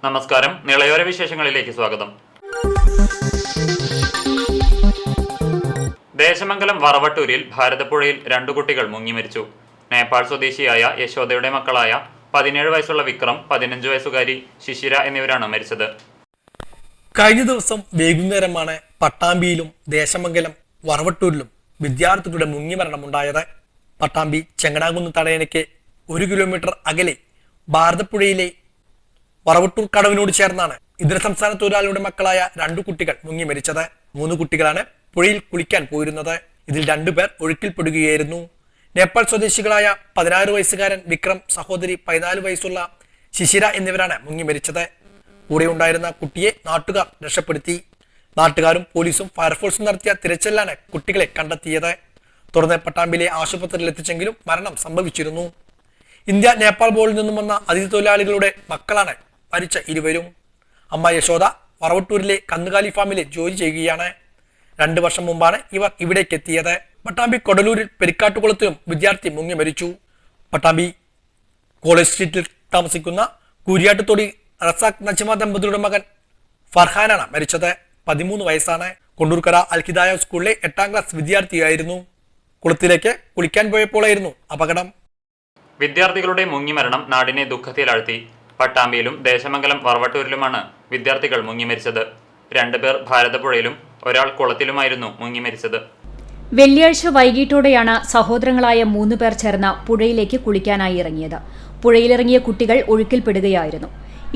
നമസ്കാരം. നിളയോര വിശേഷങ്ങളിലേക്ക് സ്വാഗതം. ദേശമംഗലം വറവട്ടൂരിൽ ഭാരതപ്പുഴയിൽ 2 കുട്ടികൾ മുങ്ങി മരിച്ചു. നേപ്പാൾ സ്വദേശിയായ യശോദയുടെ മക്കളായ 17 വയസ്സുള്ള വിക്രം, 15 വയസ്സുകാരി ശിശിര എന്നിവരാണ് മരിച്ചത്. കഴിഞ്ഞ ദിവസം വൈകുന്നേരമാണ് പട്ടാമ്പിയിലും ദേശമംഗലം വറവട്ടൂരിലും വിദ്യാർത്ഥികളുടെ മുങ്ങിമരണമുണ്ടായത്. പട്ടാമ്പി ചെങ്ങനാകുന്ന് തടയണയ്ക്ക് 1 കിലോമീറ്റർ അകലെ ഭാരതപ്പുഴയിലെ വറവട്ടൂർ കടവിനോട് ചേർന്നാണ് ഇതര സംസ്ഥാന തൊഴിലാളിയുടെ മക്കളായ 2 കുട്ടികൾ മുങ്ങി മരിച്ചത്. 3 കുട്ടികളാണ് പുഴയിൽ കുളിക്കാൻ പോയിരുന്നത്. ഇതിൽ 2 പേർ ഒഴുക്കിൽപ്പെടുകയായിരുന്നു. നേപ്പാൾ സ്വദേശികളായ 16 വയസ്സുകാരൻ വിക്രം, സഹോദരി 14 വയസ്സുള്ള ശിശിര എന്നിവരാണ് മുങ്ങി മരിച്ചത്. കൂടെ ഉണ്ടായിരുന്ന കുട്ടിയെ നാട്ടുകാർ രക്ഷപ്പെടുത്തി. നാട്ടുകാരും പോലീസും ഫയർഫോഴ്സും നടത്തിയ തിരച്ചിലാണ് കുട്ടികളെ കണ്ടെത്തിയത്. തുടർന്ന് പട്ടാമ്പിയിലെ ആശുപത്രിയിൽ എത്തിച്ചെങ്കിലും മരണം സംഭവിച്ചിരുന്നു. ഇന്ത്യ നേപ്പാൾ ബോർഡിൽ നിന്നും വന്ന അതിഥി തൊഴിലാളികളുടെ മക്കളാണ് മരിച്ച ഇരുവരും. അമ്മ യശോദ വറവട്ടൂരിലെ കന്നുകാലി ഫാമിൽ ജോലി ചെയ്യുകയാണ്. 2 വർഷം മുമ്പാണ് ഇവർ ഇവിടേക്ക് എത്തിയത്. പട്ടാമ്പി കൊടലൂരിൽ പെരിക്കാട്ടുകുളത്തിലും വിദ്യാർത്ഥി മുങ്ങി മരിച്ചു. പട്ടാമ്പി കോളേജ് സ്ട്രീറ്റിൽ താമസിക്കുന്ന കൂരിയാട്ടുതൊടി റസാഖ് നജ്മ ദമ്പതികളുടെ മകൻ ഫർഹാനാണ് മരിച്ചത്. 13 വയസ്സാണ്. കൊണ്ടൂർക്കര അൽഹിദായ സ്കൂളിലെ 8ാം ക്ലാസ് വിദ്യാർത്ഥിയായിരുന്നു. കുളത്തിലേക്ക് കുളിക്കാൻ പോയപ്പോഴായിരുന്നു അപകടം. വിദ്യാർത്ഥികളുടെ മുങ്ങിമരണം നാടിനെ ദുഃഖത്തിലാഴ്ത്തി. പട്ടാമ്പിയിലും ദേശമംഗലം വറവട്ടൂരിലുമാണ് വിദ്യാർത്ഥികൾ മുങ്ങി മരിച്ചത്. 2 പേർ ഭാരതപ്പുഴയിലും ഒരാൾ കുളത്തിലുമായിരുന്നു മുങ്ങി മരിച്ചത്. വെള്ളിയാഴ്ച വൈകിട്ടോടെയാണ് സഹോദരങ്ങളായ 3 പേർ ചേർന്ന പുഴയിലേക്ക് കുളിക്കാനായി ഇറങ്ങിയത്. പുഴയിലിറങ്ങിയ കുട്ടികൾ ഒഴുക്കിൽപ്പെടുകയായിരുന്നു.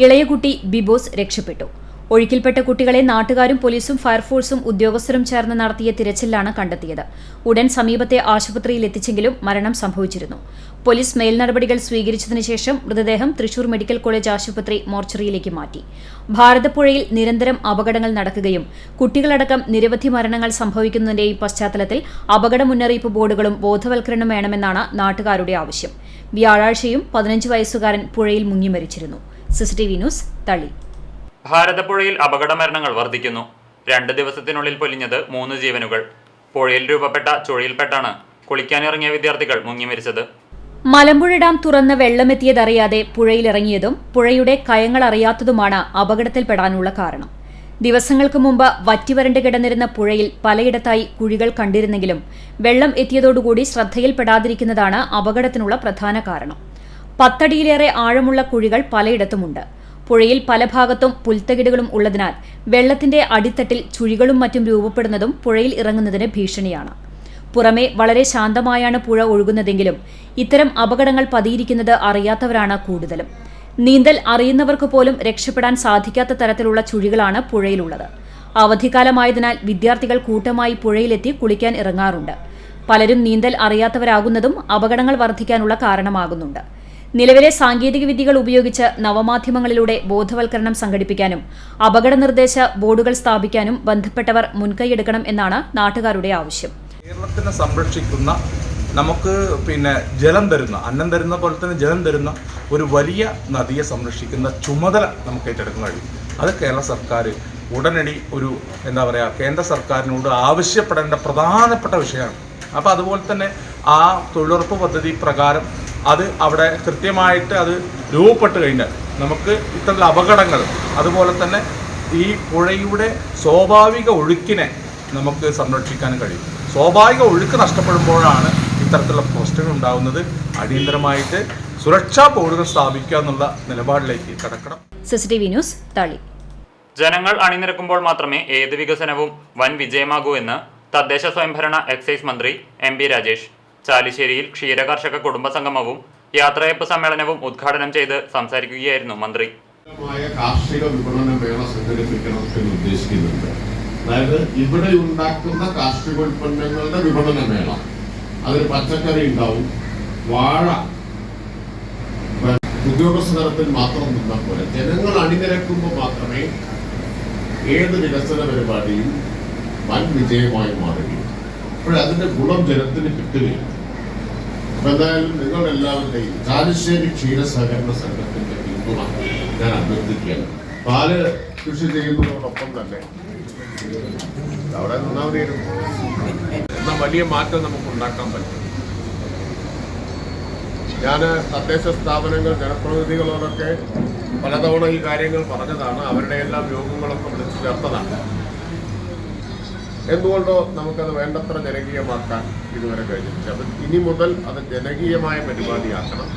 ഇളയ കുട്ടി ബിബോസ് രക്ഷപ്പെട്ടു. ഒഴുക്കിൽപ്പെട്ട കുട്ടികളെ നാട്ടുകാരും പോലീസും ഫയർഫോഴ്സും ഉദ്യോഗസ്ഥരും ചേർന്ന് നടത്തിയ തിരച്ചിലാണ് കണ്ടെത്തിയത്. ഉടൻ സമീപത്തെ ആശുപത്രിയിൽ എത്തിച്ചെങ്കിലും മരണം സംഭവിച്ചിരുന്നു. പോലീസ് മേൽനടപടികൾ സ്വീകരിച്ചതിനു ശേഷം മൃതദേഹം തൃശൂർ മെഡിക്കൽ കോളേജ് ആശുപത്രി മോർച്ചറിയിലേക്ക് മാറ്റി. ഭാരതപ്പുഴയിൽ നിരന്തരം അപകടങ്ങൾ നടക്കുകയും കുട്ടികളടക്കം നിരവധി മരണങ്ങൾ സംഭവിക്കുന്നതിന്റെയും പശ്ചാത്തലത്തിൽ അപകട മുന്നറിയിപ്പ് ബോർഡുകളും ബോധവൽക്കരണം വേണമെന്നാണ് നാട്ടുകാരുടെ ആവശ്യം. വ്യാഴാഴ്ചയും 15 വയസ്സുകാരൻ പുഴയിൽ മുങ്ങി മരിച്ചിരുന്നു. CCTV ന്യൂസ്, തളി. ഭാരതപ്പുഴയിൽ അപകട മരണങ്ങൾ വർദ്ധിക്കുന്നു. 2 ദിവസത്തിനുള്ളിൽ പൊലിഞ്ഞത് 3 ജീവനുകൾ. പുഴയിൽ രൂപപ്പെട്ട ചുഴിയിൽപ്പെട്ടാണ് കുളിക്കാനിറങ്ങിയ വിദ്യാർത്ഥികൾ മുങ്ങി മരിച്ചത്. മലമ്പുഴ ഡാം തുറന്ന് വെള്ളമെത്തിയതറിയാതെ പുഴയിലിറങ്ങിയതും പുഴയുടെ കയങ്ങൾ അറിയാത്തതുമാണ് അപകടത്തിൽപ്പെടാനുള്ള കാരണം. ദിവസങ്ങൾക്ക് മുമ്പ് വറ്റിവരണ്ട് കിടന്നിരുന്ന പുഴയിൽ പലയിടത്തായി കുഴികൾ കണ്ടിരുന്നെങ്കിലും വെള്ളം എത്തിയതോടുകൂടി ശ്രദ്ധയിൽപ്പെടാതിരിക്കുന്നതാണ് അപകടത്തിനുള്ള പ്രധാന കാരണം. 10 അടിയിലേറെ ആഴമുള്ള കുഴികൾ പലയിടത്തുമുണ്ട്. പുഴയിൽ പല ഭാഗത്തും പുൽത്തകിടുകളും ഉള്ളതിനാൽ വെള്ളത്തിന്റെ അടിത്തട്ടിൽ ചുഴികളും മറ്റും രൂപപ്പെടുന്നതും പുഴയിൽ ഇറങ്ങുന്നതിന് ഭീഷണിയാണ്. പുറമെ വളരെ ശാന്തമായാണ് പുഴ ഒഴുകുന്നതെങ്കിലും ഇത്തരം അപകടങ്ങൾ പതിയിരിക്കുന്നത് അറിയാത്തവരാണ് കൂടുതലും. നീന്തൽ അറിയുന്നവർക്ക് പോലും രക്ഷപ്പെടാൻ സാധിക്കാത്ത തരത്തിലുള്ള ചുഴികളാണ് പുഴയിലുള്ളത്. അവധിക്കാലമായതിനാൽ വിദ്യാർത്ഥികൾ കൂട്ടമായി പുഴയിലെത്തി കുളിക്കാൻ ഇറങ്ങാറുണ്ട്. പലരും നീന്തൽ അറിയാത്തവരാകുന്നതും അപകടങ്ങൾ വർദ്ധിക്കാനുള്ള കാരണമാകുന്നുണ്ട്. നിലവിലെ സാങ്കേതിക വിദ്യകൾ ഉപയോഗിച്ച് നവമാധ്യമങ്ങളിലൂടെ ബോധവൽക്കരണം സംഘടിപ്പിക്കാനും അപകട നിർദ്ദേശ ബോർഡുകൾ സ്ഥാപിക്കാനും ബന്ധപ്പെട്ടവർ മുൻകൈയെടുക്കണം എന്നാണ് നാട്ടുകാരുടെ ആവശ്യം. കേരളത്തിനെ സംരക്ഷിക്കുന്ന, നമുക്ക് ജലം തരുന്ന, അന്നം തരുന്ന പോലെ തന്നെ ജലം തരുന്ന ഒരു വലിയ നദിയെ സംരക്ഷിക്കുന്ന ചുമതല നമുക്ക് ഏറ്റെടുക്കാൻ കഴിയും. അത് കേരള സർക്കാർ ഉടനടി കേന്ദ്ര സർക്കാരിനോട് ആവശ്യപ്പെടേണ്ട പ്രധാനപ്പെട്ട വിഷയമാണ്. അപ്പോൾ അതുപോലെ തന്നെ ആ തൊഴിലുറപ്പ് പദ്ധതി പ്രകാരം അത് അവിടെ കൃത്യമായിട്ട് അത് രൂപപ്പെട്ട് കഴിഞ്ഞാൽ നമുക്ക് ഇത്തരം അപകടങ്ങൾ, അതുപോലെ തന്നെ ഈ പുഴയുടെ സ്വാഭാവിക ഒഴുക്കിനെ നമുക്ക് സംരക്ഷിക്കാൻ കഴിയും. സ്വാഭാവിക ഒഴുക്ക് നഷ്ടപ്പെടുമ്പോഴാണ് ഇത്തരത്തിലുള്ള പ്രശ്നങ്ങൾ ഉണ്ടാകുന്നത്. അടിയന്തരമായിട്ട് സുരക്ഷാ ബോർഡുകൾ സ്ഥാപിക്കുക എന്നുള്ള നിലപാടിലേക്ക് കടക്കണം. CCTV ന്യൂസ്, തളി. ജനങ്ങൾ അണിനിരക്കുമ്പോൾ മാത്രമേ ഏത് വികസനവും വൻ വിജയമാകൂ എന്ന് തദ്ദേശ സ്വയംഭരണ എക്സൈസ് മന്ത്രി MP രാജേഷ് ചാലിശ്ശേരിയിൽ ക്ഷീരകർഷക കുടുംബ സംഗമവും യാത്രയപ്പ് സമ്മേളനവും ഉദ്ഘാടനം ചെയ്ത് സംസാരിക്കുകയായിരുന്നു മന്ത്രി. കാർഷിക വിപണന മേള സംഘടിപ്പിക്കണം എന്ന് ഉദ്ദേശിക്കുന്നുണ്ട്. അതായത് ഇവിടെ ഉണ്ടാക്കുന്ന കാർഷികോൽപ്പന്നങ്ങളുടെ വിപണന മേള, അതിൽ പച്ചക്കറി ഉണ്ടാവും, വാഴ ഉദ്യോഗസ്ഥ തലത്തിൽ മാത്രം നിന്നാൽ പോലെ ജനങ്ങൾ അണിനിരക്കുമ്പോൾ മാത്രമേ ഏത് വികസന പരിപാടിയും വൻ വിജയമായി മാറുകയും അതിന്റെ ഗുണം ജനത്തിന് കിട്ടുകയും. അപ്പൊ എന്തായാലും നിങ്ങളെല്ലാവരുടെയും ചാലിശ്ശേരി ക്ഷീര സഹകരണ സംഘത്തിന്റെ പിന്തുണ ഞാൻ അഭ്യർത്ഥിക്കുകയാണ്. പാല് കൃഷി ചെയ്യുന്നതോടൊപ്പം തന്നെ അവിടെ നിന്നാവുകയായിരുന്നു എന്നാൽ വലിയ മാറ്റം നമുക്ക് ഉണ്ടാക്കാൻ പറ്റും. ഞാൻ തദ്ദേശ സ്ഥാപനങ്ങൾ ജനപ്രതിനിധികളോടൊക്കെ പലതവണ ഈ കാര്യങ്ങൾ പറഞ്ഞതാണ്. അവരുടെ എല്ലാം യോഗങ്ങളൊക്കെ വിളിച്ചു ചേർത്തതാണ്. എന്തുകൊണ്ടോ നമുക്കത് വേണ്ടത്ര ജനകീയമാക്കാൻ ഇതുവരെ കഴിഞ്ഞിട്ടില്ല. അപ്പം ഇനി മുതൽ അത് ജനകീയമായ പരിപാടിയാക്കണം.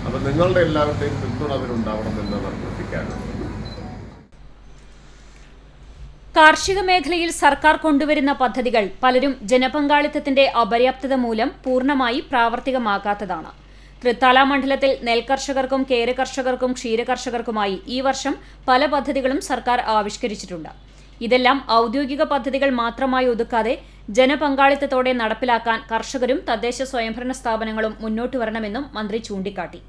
അപ്പം നിങ്ങളുടെ എല്ലാവരുടെയും പിന്തുണ അതിനുണ്ടാവണമെന്ന് അഭ്യർത്ഥിക്കാനാണ്. കാർഷിക മേഖലയിൽ സർക്കാർ കൊണ്ടുവരുന്ന പദ്ധതികൾ പലരും ജനപങ്കാളിത്തത്തിന്റെ അപര്യാപ്തത മൂലം പൂർണ്ണമായി പ്രാവർത്തികമാക്കാത്തതാണ്. തൃത്താല മണ്ഡലത്തിൽ നെൽകർഷകർക്കും കേര കർഷകർക്കും ക്ഷീരകർഷകർക്കുമായി ഈ വർഷം പല പദ്ധതികളും സർക്കാർ ആവിഷ്കരിച്ചിട്ടുണ്ട്. ഇതെല്ലാം ഔദ്യോഗിക പദ്ധതികൾ മാത്രമായി ഒതുക്കാതെ ജനപങ്കാളിത്തത്തോടെ നടപ്പിലാക്കാൻ കർഷകരും തദ്ദേശ സ്വയംഭരണ സ്ഥാപനങ്ങളും മുന്നോട്ട് വരണമെന്നും മന്ത്രി ചൂണ്ടിക്കാട്ടി.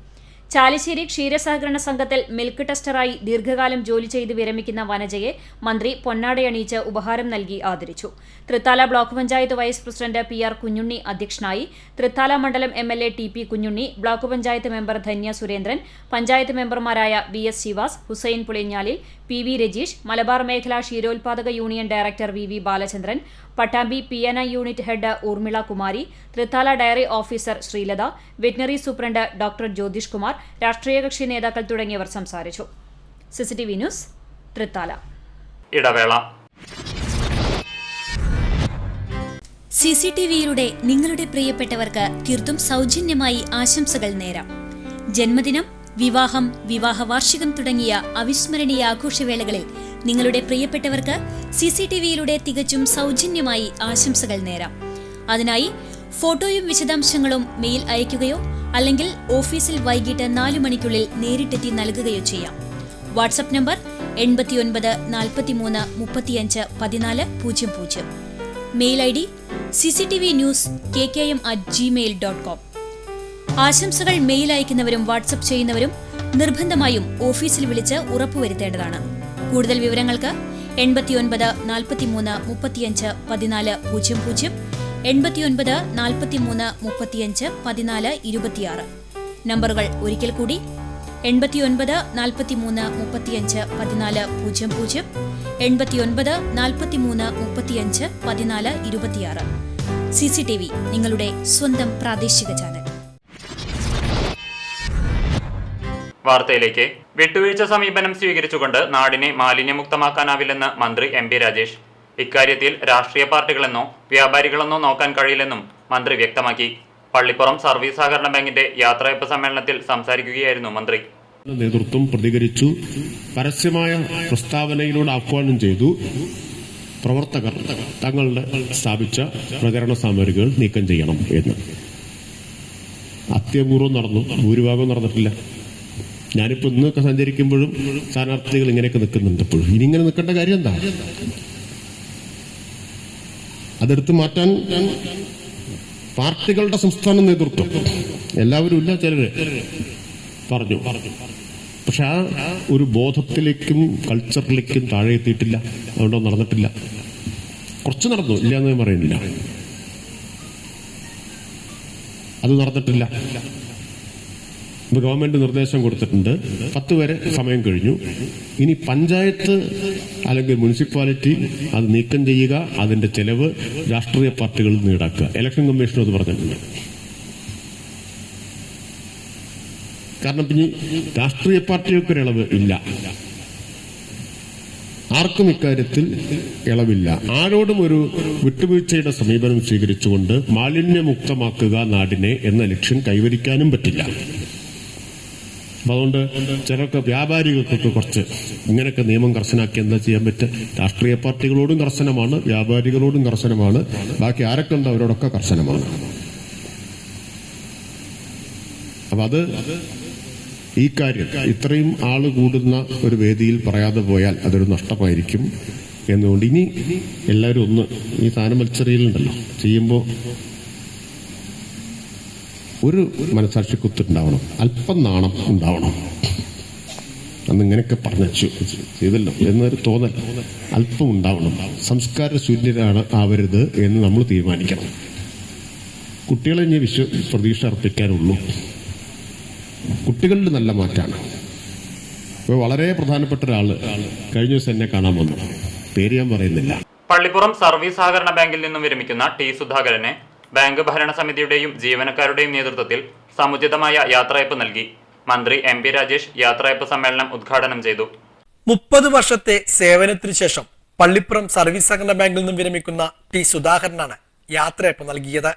ചാലിശ്ശേരി ക്ഷീരസഹകരണ സംഘത്തിൽ മിൽക്ക് ടെസ്റ്ററായി ദീർഘകാലം ജോലി ചെയ്ത് വിരമിക്കുന്ന വനജയെ മന്ത്രി പൊന്നാടയണിയിച്ച് ഉപഹാരം നൽകി ആദരിച്ചു. Thrithala block panchayat vice president PR Kunhunni അധ്യക്ഷനായി. തൃത്താല മണ്ഡലം MLA TP Kunhunni, block panchayat member Dhanya Surendran, panchayat മെമ്പർമാരായ VS ശിവാസ്, ഹുസൈൻ പുളിഞ്ഞാലിൽ, PV രജീഷ്, മലബാർ മേഖലാ ക്ഷീരോത്പാദക union director VV Balachandran, Pattambi PNI unit head Urmila Kumari, Thrithala dairy officer Sreelatha, veterinary superintendent doctor Jyothish Kumar, രാഷ്ട്രീയ കക്ഷി നേതാക്കൾ തുടങ്ങിയവർ സംസാരിച്ചു. CCTV news, Thrithala. ഇടവേള. CCTVയിലൂടെ നിങ്ങളുടെ പ്രിയപ്പെട്ടവർക്ക് തീർത്തും സൗജന്യമായി ആശംസകൾ നേരാം. ജന്മദിനം, വിവാഹം, വിവാഹ വാർഷികം തുടങ്ങിയ അവിസ്മരണീയ ആഘോഷവേളകളിൽ നിങ്ങളുടെ പ്രിയപ്പെട്ടവർക്ക് CCTVയിലൂടെ തികച്ചും സൗജന്യമായി ആശംസകൾ നേരാം. അതിനായി ഫോട്ടോയും വിശദാംശങ്ങളും മെയിൽ അയയ്ക്കുകയോ അല്ലെങ്കിൽ ഓഫീസിൽ വൈകിട്ട് 4 മണിക്കുള്ളിൽ നേരിട്ടെത്തി നൽകുകയോ ചെയ്യാം. WhatsApp number 89 43 35 14 00. Mail ID cctvnews@gmail.com. ആശംസകൾ മെയിൽ അയക്കുന്നവരും വാട്സ്ആപ്പ് ചെയ്യുന്നവരും നിർബന്ധമായും ഓഫീസിൽ വിളിച്ച് ഉറപ്പുവരുത്തേണ്ടതാണ്. കൂടുതൽ വിവരങ്ങൾക്ക് 89 43 35 14 00, 89 43 35 14 26. നമ്പറുകൾ ഒരിക്കൽ കൂടി: 89 43 35 14 00, 89 43 35 14 26. CCTV, നിങ്ങളുടെ സ്വന്തം പ്രാദേശിക ചാനൽ. വാർത്തയിലേക്ക്. വിട്ടുവീഴ്ച സമീപനം സ്വീകരിച്ചുകൊണ്ട് നാടിനെ മാലിന്യമുക്തമാക്കാനാവില്ലെന്ന് മന്ത്രി MP രാജേഷ്. ഇക്കാര്യത്തിൽ രാഷ്ട്രീയ പാർട്ടികളെന്നോ വ്യാപാരികളെന്നോ നോക്കാൻ കഴിയില്ലെന്നും മന്ത്രി വ്യക്തമാക്കി. പള്ളിപ്പുറം സർവീസ് സഹകരണ ബാങ്കിന്റെ യാത്രയപ്പ് സമ്മേളനത്തിൽ സംസാരിക്കുകയായിരുന്നു മന്ത്രി. നേതൃത്വം പ്രതികരിച്ചു. പരസ്യമായ പ്രസ്താവനയിലൂടെ ആഹ്വാനം ചെയ്തു പ്രവർത്തകർ തങ്ങളുടെ സ്ഥാപിച്ച പ്രചരണ സാമഗ്രികൾ നീക്കം ചെയ്യണം എന്ന്. അത്യപൂർവം നടന്നു, ഭൂരിഭാഗം നടന്നിട്ടില്ല. ഞാനിപ്പോൾ ഇന്നൊക്കെ സഞ്ചരിക്കുമ്പോഴും സ്ഥാനാർത്ഥികൾ ഇങ്ങനെയൊക്കെ നിൽക്കുന്നുണ്ട്. എപ്പോഴും ഇനി ഇങ്ങനെ നിൽക്കേണ്ട കാര്യം എന്താ? അതെടുത്ത് മാറ്റാൻ പാർട്ടികളുടെ സംസ്ഥാന നേതൃത്വം, എല്ലാവരും ഇല്ല, ചിലര് പറഞ്ഞു. പക്ഷെ ആ ഒരു ബോധത്തിലേക്കും കൾച്ചറിലേക്കും താഴെ എത്തിയിട്ടില്ല. അതുകൊണ്ടോ നടന്നിട്ടില്ല. കുറച്ച് നടന്നു, ഇല്ല എന്ന് ഞാൻ പറയുന്നില്ല. അത് നടന്നിട്ടില്ല. ഗവൺമെന്റ് നിർദ്ദേശം കൊടുത്തിട്ടുണ്ട്. 10 വരെ സമയം കഴിഞ്ഞു. ഇനി പഞ്ചായത്ത് അല്ലെങ്കിൽ മുനിസിപ്പാലിറ്റി അത് നീക്കം ചെയ്യുക, അതിന്റെ ചെലവ് രാഷ്ട്രീയ പാർട്ടികളിൽ നിന്ന് ഈടാക്കുക. ഇലക്ഷൻ കമ്മീഷനും അത് പറഞ്ഞിട്ടുണ്ട്. കാരണം പിന്നെ രാഷ്ട്രീയ പാർട്ടികൾക്കൊരു ഇളവ് ഇല്ല, ആർക്കും ഇക്കാര്യത്തിൽ ഇളവില്ല. ആരോടും ഒരു വിട്ടുവീഴ്ചയുടെ സമീപനം സ്വീകരിച്ചുകൊണ്ട് മാലിന്യമുക്തമാക്കുക നാടിനെ എന്ന ലക്ഷ്യം കൈവരിക്കാനും പറ്റില്ല. അതുകൊണ്ട് ചിലർക്ക് വ്യാപാരികൾക്കൊക്കെ കുറച്ച് ഇങ്ങനെയൊക്കെ നിയമം കർശനാക്കി എന്താ ചെയ്യാൻ പറ്റുക? രാഷ്ട്രീയ പാർട്ടികളോടും കർശനമാണ്, വ്യാപാരികളോടും കർശനമാണ്, ബാക്കി ആരൊക്കെ ഉണ്ട് അവരോടൊക്കെ കർശനമാണ്. അപ്പൊ അത് ഈ കാര്യം ഇത്രയും ആള് കൂടുന്ന ഒരു വേദിയിൽ പറയാതെ പോയാൽ അതൊരു നഷ്ടമായിരിക്കും എന്നുകൊണ്ട് ഇനി എല്ലാവരും ഒന്ന് ഈ സ്ഥാന മത്സരയിലുണ്ടല്ലോ ചെയ്യുമ്പോൾ ഒരു മനസാക്ഷി കുത്തുണ്ടാവണം, അല്പം നാണം ഉണ്ടാവണം. അന്ന് ഇങ്ങനെയൊക്കെ പറഞ്ഞു ചെയ്തല്ലോ എന്നൊരു തോന്നൽ അല്പം ഉണ്ടാവണം. സംസ്കാര ശൂന്യരാണ് ആവരുത് എന്ന് നമ്മൾ തീരുമാനിക്കണം. കുട്ടികളെ ഇനി പ്രതീക്ഷ അർപ്പിക്കാനുള്ളൂ. കുട്ടികളിൽ നല്ല മാറ്റാണ്. ഇപ്പോൾ വളരെ പ്രധാനപ്പെട്ട ഒരാള് കഴിഞ്ഞ ദിവസം എന്നെ കാണാൻ വന്നു, പേര് ഞാൻ പറയുന്നില്ല. പള്ളിപ്പുറം സർവീസ് സഹകരണ ബാങ്കിൽ നിന്നും വിരമിക്കുന്ന T സുധാകരനെ ബാങ്ക് ഭരണസമിതിയുടെയും ജീവനക്കാരുടെയും നേതൃത്വത്തിൽ സമുചിതമായ യാത്രയയപ്പ് നൽകി. മന്ത്രി MP രാജേഷ് യാത്രയയപ്പ് സമ്മേളനം ഉദ്ഘാടനം ചെയ്തു. 30 വർഷത്തെ സേവനത്തിനു ശേഷം പള്ളിപ്പുറം സർവീസ് സഹകരണ ബാങ്കിൽ നിന്നും വിരമിക്കുന്ന ടി സുധാകരനാണ് യാത്രയയപ്പ് നൽകിയത്.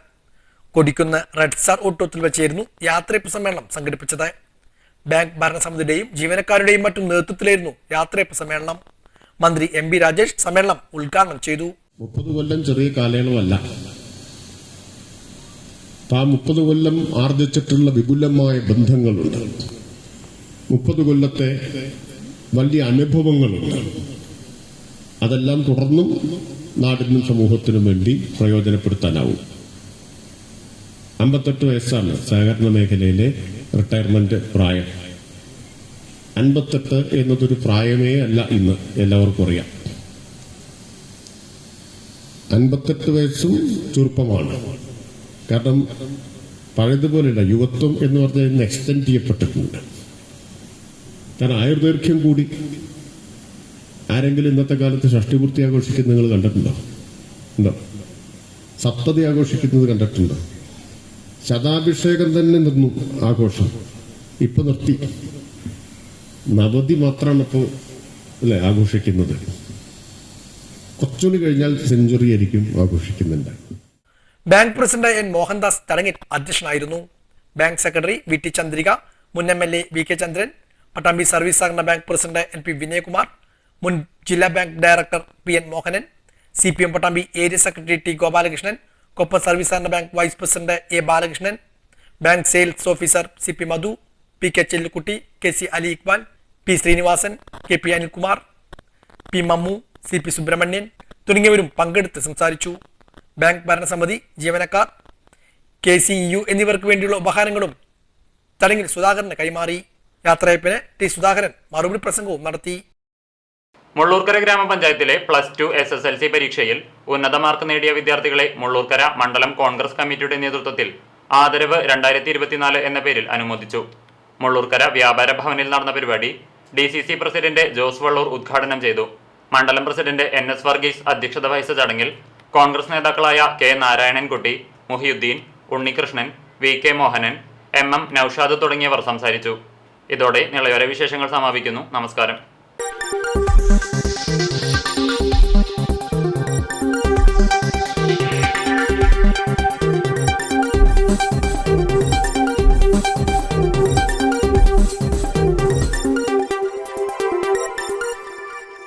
കൊടിക്കുന്ന് റെഡ് സ്റ്റാർ ഓട്ടോത്തിൽ വെച്ചായിരുന്നു യാത്രയയപ്പ് സമ്മേളനം സംഘടിപ്പിച്ചത്. ബാങ്ക് ഭരണസമിതിയുടെയും ജീവനക്കാരുടെയും മറ്റും നേതൃത്വത്തിലായിരുന്നു യാത്രയയപ്പ് സമ്മേളനം. മന്ത്രി MP രാജേഷ് സമ്മേളനം ഉദ്ഘാടനം ചെയ്തു. 30 കൊല്ലം ചെറിയ കാലയളവല്ല. ആ 30 കൊല്ലം ആർജിച്ചിട്ടുള്ള വിപുലമായ ബന്ധങ്ങളുണ്ട്. 30 കൊല്ലത്തെ വലിയ അനുഭവങ്ങളുണ്ട്. അതെല്ലാം തുടർന്നും നാടിനും സമൂഹത്തിനും വേണ്ടി പ്രയോജനപ്പെടുത്താനാവും. 58 വയസ്സാണ് സഹകരണ മേഖലയിലെ റിട്ടയർമെന്റ് പ്രായം. 58 എന്നതൊരു പ്രായമേ അല്ല ഇന്ന്, എല്ലാവർക്കും അറിയാം. 58 വയസ്സും ചെറുപ്പമാണ്. കാരണം പഴയതുപോലെയല്ല, യുവത്വം എന്ന് പറഞ്ഞാൽ ഇന്ന് എക്സ്റ്റെൻഡ് ചെയ്യപ്പെട്ടിട്ടുണ്ട്. കാരണം ആയുർദൈർഘ്യം കൂടി. ആരെങ്കിലും ഇന്നത്തെ കാലത്ത് ഷഷ്ടിപൂർത്തി ആഘോഷിക്കുന്നത് നിങ്ങൾ കണ്ടിട്ടുണ്ടോ? ഉണ്ടോ? സപ്തതി ആഘോഷിക്കുന്നത് കണ്ടിട്ടുണ്ടോ? ശതാഭിഷേകം തന്നെ നിന്നു ആഘോഷം. ഇപ്പൊ നിർത്തി. നവതി മാത്രമാണ് ഇപ്പോൾ അല്ലെ ആഘോഷിക്കുന്നത്. കുറച്ചുകൂടി കഴിഞ്ഞാൽ സെഞ്ചുറി ആയിരിക്കും ആഘോഷിക്കുന്നുണ്ട്. ബാങ്ക് പ്രസിഡന്റ് N മോഹൻദാസ് ചടങ്ങിൽ അധ്യക്ഷനായിരുന്നു. ബാങ്ക് സെക്രട്ടറി VT ചന്ദ്രിക, മുൻ MLA VK Chandran, Pattambi service സഹകരണ ബാങ്ക് പ്രസിഡന്റ് NP വിനയകുമാർ, മുൻ ജില്ലാ bank director PN Mohanan, CPM Pattambi area secretary T Gopalakrishnan, Koppam service സഹകരണ bank vice president A Balakrishnan, bank sales officer CP Madhu, PK Chellukutty, KC Ali Iqbal, P Srinivasan, KP Anilkumar, P Mammu, CP Subramanian തുടങ്ങിയവരും പങ്കെടുത്ത് സംസാരിച്ചു. Bank ഭരണസമിതി, ജീവനക്കാർ, KCEU എന്നിവർക്ക് വേണ്ടിയുള്ള ഉപഹാരങ്ങളും ചടങ്ങിൽ സുധാകരന് കൈമാറി. യാത്രയപ്പിന് T സുധാകരൻ മറുപടി പ്രസംഗവും നടത്തി. മുള്ളൂർക്കര ഗ്രാമപഞ്ചായത്തിലെ +2 SSLC പരീക്ഷയിൽ ഉന്നത മാർക്ക് നേടിയ വിദ്യാർത്ഥികളെ മുള്ളൂർക്കര മണ്ഡലം കോൺഗ്രസ് കമ്മിറ്റിയുടെ നേതൃത്വത്തിൽ ആദരവ് 2024 എന്ന പേരിൽ അനുമോദിച്ചു. മുള്ളൂർക്കര വ്യാപാര ഭവനിൽ നടന്ന പരിപാടി DCC പ്രസിഡന്റ് ജോസ് വള്ളൂർ ഉദ്ഘാടനം ചെയ്തു. മണ്ഡലം പ്രസിഡന്റ് NS വർഗീസ് അധ്യക്ഷത വഹിച്ച ചടങ്ങിൽ കോൺഗ്രസ് നേതാക്കളായ K Narayanankutty, Muhiyuddin, Unnikrishnan, VK Mohanan, MM Naushad തുടങ്ങിയവർ സംസാരിച്ചു. ഇതോടെ നിളയോര വിശേഷങ്ങൾ സമാപിക്കുന്നു. നമസ്കാരം.